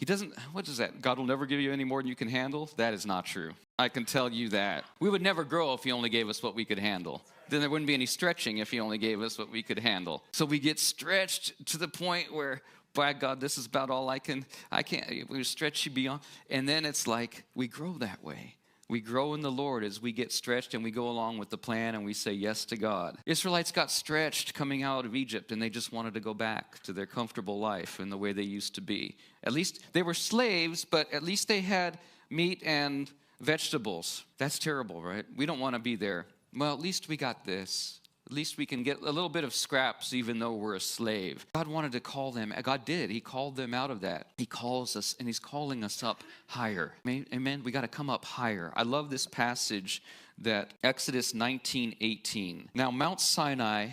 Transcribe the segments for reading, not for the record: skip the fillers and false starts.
He doesn't, what is that? God will never give you any more than you can handle? That is not true. I can tell you that. We would never grow if he only gave us what we could handle. Then there wouldn't be any stretching if he only gave us what we could handle. So we get stretched to the point where, by God, this is about all I can't, we stretch you beyond. And then it's like we grow that way. We grow in the Lord as we get stretched and we go along with the plan and we say yes to God. Israelites got stretched coming out of Egypt and they just wanted to go back to their comfortable life and the way they used to be. At least they were slaves, but at least they had meat and vegetables. That's terrible, right? We don't want to be there. Well, at least we got this. At least we can get a little bit of scraps even though we're a slave. God wanted to call them. God did. He called them out of that. He calls us and he's calling us up higher. Amen. We got to come up higher. I love this passage that Exodus 19:18. Now Mount Sinai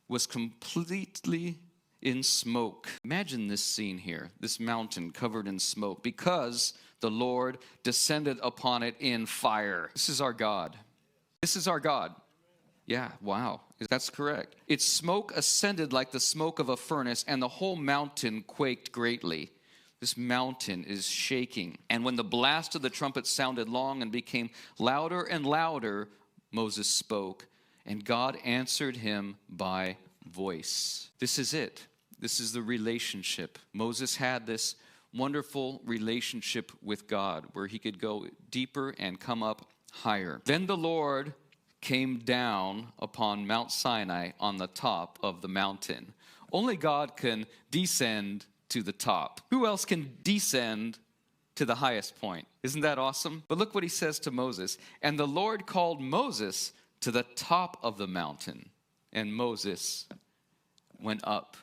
was completely in smoke. Imagine this scene here, this mountain covered in smoke because the Lord descended upon it in fire. This is our God. This is our God. Yeah, wow, that's correct. Its smoke ascended like the smoke of a furnace, and the whole mountain quaked greatly. This mountain is shaking. And when the blast of the trumpet sounded long and became louder and louder, Moses spoke, and God answered him by voice. This is it. This is the relationship. Moses had this wonderful relationship with God where he could go deeper and come up higher. Then the Lord came down upon Mount Sinai on the top of the mountain. Only God can descend to the top. Who else can descend to the highest point? Isn't that awesome? But look what he says to Moses. And the Lord called Moses to the top of the mountain, and Moses went up